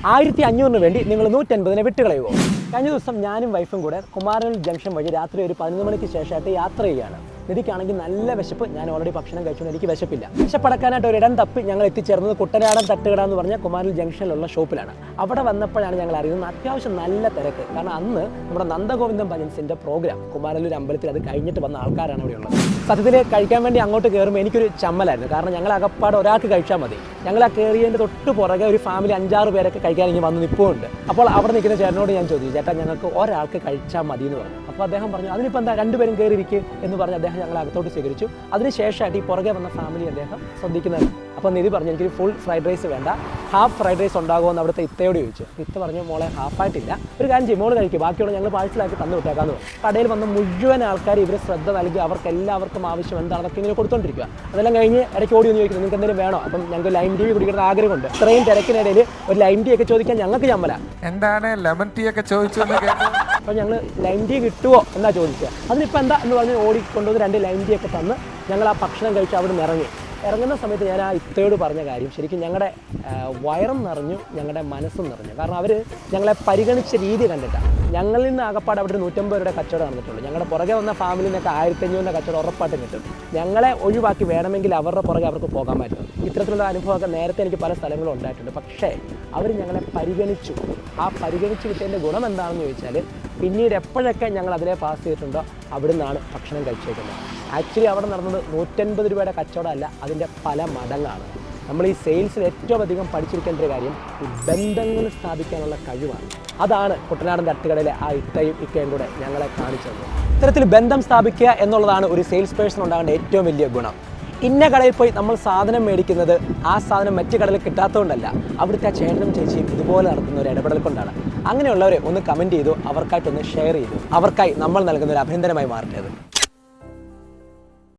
1500 വേണ്ടി നിങ്ങൾ 150 വിട്ടുകളയുമോ? കഴിഞ്ഞ ദിവസം ഞാനും വൈഫും കൂടെ കുമാരനല്ലൂർ ജംഗ്ഷൻ വഴി രാത്രി ഒരു 11 മണിക്ക് ശേഷമായിട്ട് യാത്ര ചെയ്യുകയാണ്. നിധിക്കാണെങ്കിൽ നല്ല വിശപ്പ്. ഞാൻ ഓൾറെഡി ഭക്ഷണം കഴിച്ചുകൊണ്ട് എനിക്ക് വിശപ്പില്ല. വിശപ്പടക്കാനായിട്ട് ഒരിടം തപ്പി ഞങ്ങൾ എത്തിച്ചേർന്നത് കുട്ടനാടൻ തട്ടുകട എന്ന് പറഞ്ഞ കുമാരനല്ലൂർ ജംഗ്ഷനിലുള്ള ഷോപ്പിലാണ്. അവിടെ വന്നപ്പോഴാണ് ഞങ്ങൾ അറിയുന്നത് അത്യാവശ്യം നല്ല തിരക്ക്. കാരണം അന്ന് നമ്മുടെ നന്ദഗോവിന്ദം ഭജൻസിൻ്റെ പ്രോഗ്രാം കുമാരനല്ലൂർ അമ്പലത്തിൽ അത് കഴിഞ്ഞിട്ട് വന്ന ആൾക്കാരാണ് അവിടെ ഉള്ളത്. സത്യത്തിൽ കഴിക്കാൻ വേണ്ടി അങ്ങോട്ട് കയറുമ്പോൾ എനിക്കൊരു ചമ്മലായിരുന്നു. കാരണം ഞങ്ങൾ അകപ്പാട് ഒരാൾക്ക് കഴിച്ചാൽ മതി. ഞങ്ങൾ ആ കയറിയതിൻ്റെ തൊട്ട് പുറകെ ഒരു ഫാമിലി 5-6 പേരൊക്കെ കഴിക്കാൻ ഇങ്ങനെ വന്ന് നിൽപ്പുണ്ട്. അപ്പോൾ അവിടെ നിൽക്കുന്ന ചേട്ടനോട് ഞാൻ ചോദിച്ചു, ചേട്ടാ ഞങ്ങൾക്ക് ഒരാൾക്ക് കഴിച്ചാൽ മതി എന്ന് പറഞ്ഞു. അപ്പോൾ അദ്ദേഹം പറഞ്ഞു അതിനിപ്പോൾ എന്താ 2 പേരും കയറിയിരിക്കുക എന്ന് പറഞ്ഞ് അദ്ദേഹം ഞങ്ങൾ അകത്തോട്ട് സ്വീകരിച്ചു. അതിനുശേഷമായിട്ട് ഈ പുറകെ വന്ന ഫാമിലി അദ്ദേഹം ശ്രദ്ധിക്കുന്നത്. അപ്പോൾ നിധി പറഞ്ഞു എനിക്കൊരു ഫുൾ ഫ്രൈഡ് റൈസ് വേണ്ട, ഹാഫ് ഫ്രൈഡ് റൈസ് ഉണ്ടാകുമെന്ന് അവിടുത്തെ ഇത്തയോട് ചോദിച്ചു. ഇത്ത പറഞ്ഞു മോളെ ഹാഫായിട്ടില്ല, ഒരു കാര്യം ചെയ്യും മോള് കഴിക്കും, ബാക്കിയുള്ള ഞങ്ങൾ പാഴ്സലാക്കി തന്നു വിട്ടേക്കാന്ന് പറഞ്ഞു. കടയിൽ വന്ന മുഴുവൻ ആൾക്കാർ ഇവർ ശ്രദ്ധ നൽകി അവർക്ക് എല്ലാവർക്കും ആവശ്യം എന്താണ് അതൊക്കെ ഇങ്ങനെ കൊടുത്തോണ്ടിരിക്കുക. അതെല്ലാം കഴിഞ്ഞ് ഇടയ്ക്ക് ഓടി ഒന്ന് ചോദിക്കുന്നു നിങ്ങൾക്ക് എന്തെങ്കിലും വേണോ? അപ്പം ഞങ്ങൾക്ക് ലൈം ടീ കുടിക്കുന്ന ആഗ്രഹമുണ്ട്. ഇത്രയും തിരക്കിനിടയിൽ ഒരു ലൈം ടീ ഒക്കെ ചോദിക്കാൻ ഞങ്ങൾക്ക് ചമ്മല. എന്താണ് ലെമൺ ടീ ഒക്കെ ചോദിച്ചു? അപ്പോൾ ഞങ്ങൾ ലൈം ടീ കിട്ടുമോ എന്നാ ചോദിക്കുക. അതിനിപ്പോൾ എന്താ എന്ന് പറഞ്ഞ് ഓടിക്കൊണ്ടുവന്ന് 2 ലൈം ടീ ഒക്കെ തന്ന് ഞങ്ങൾ ആ ഭക്ഷണം കഴിച്ച് അവിടെ നിന്ന് ഇറങ്ങുന്ന സമയത്ത് ഞാൻ ആ ഇത്തയോട് പറഞ്ഞ കാര്യം ശരിക്കും ഞങ്ങളുടെ വയറും നിറഞ്ഞു, ഞങ്ങളുടെ മനസ്സും നിറഞ്ഞു. കാരണം അവർ ഞങ്ങളെ പരിഗണിച്ച രീതി കണ്ടിട്ടാണ്. ഞങ്ങളിൽ നിന്ന് ആകപ്പാട് അവിടെ 150 രൂപയുടെ കച്ചവടം നടന്നിട്ടുള്ളൂ. ഞങ്ങളുടെ പുറകെ വന്ന ഫാമിലിനൊക്കെ 1500 കച്ചവടം ഉറപ്പായിട്ടും കിട്ടും. ഞങ്ങളെ ഒഴിവാക്കി വേണമെങ്കിൽ അവരുടെ പുറകെ അവർക്ക് പോകാമായിരുന്നു. ഇത്തരത്തിലുള്ള അനുഭവമൊക്കെ നേരത്തെ എനിക്ക് പല സ്ഥലങ്ങളും ഉണ്ടായിട്ടുണ്ട്. പക്ഷേ അവർ ഞങ്ങളെ പരിഗണിച്ചു. ആ പരിഗണിച്ച് കിട്ടിയതിൻ്റെ ഗുണം എന്താണെന്ന് ചോദിച്ചാൽ പിന്നീട് എപ്പോഴൊക്കെ ഞങ്ങൾ അതിലെ പാസ് ചെയ്തിട്ടുണ്ടോ അവിടെ നിന്നാണ് ഭക്ഷണം കഴിച്ചേക്കുന്നത്. ആക്ച്വലി അവിടെ നടന്നത് 150 രൂപയുടെ കച്ചവടമല്ല, അതിൻ്റെ പല മടങ്ങാണ്. നമ്മൾ ഈ സെയിൽസിൽ ഏറ്റവും അധികം പഠിച്ചിരിക്കേണ്ട ഒരു കാര്യം ഈ ബന്ധങ്ങൾ സ്ഥാപിക്കാനുള്ള കഴിവാണ്. അതാണ് കുട്ടനാടൻ തട്ടുകടയിലെ ആ ഇത്തയും ഇക്കയും കൂടെ ഞങ്ങളെ കാണിച്ചത്. ഇത്തരത്തിൽ ബന്ധം സ്ഥാപിക്കുക എന്നുള്ളതാണ് ഒരു സെയിൽസ് പേഴ്സൺ ഉണ്ടാകേണ്ട ഏറ്റവും വലിയ ഗുണം. ഇന്ന കടയിൽ പോയി നമ്മൾ സാധനം മേടിക്കുന്നത് ആ സാധനം മറ്റു കടയിൽ കിട്ടാത്തതുകൊണ്ടല്ല, അവിടുത്തെ ആ ചേട്ടനും ചേച്ചിയും ഇതുപോലെ നടത്തുന്ന ഒരു ഇടപെടൽ കൊണ്ടാണ്. അങ്ങനെയുള്ളവരെ ഒന്ന് കമൻറ്റ് ചെയ്തു, അവർക്കായിട്ടൊന്ന് ഷെയർ ചെയ്തു, അവർക്കായി നമ്മൾ നൽകുന്ന ഒരു അഭിനന്ദനമായി മാറേണ്ടത്.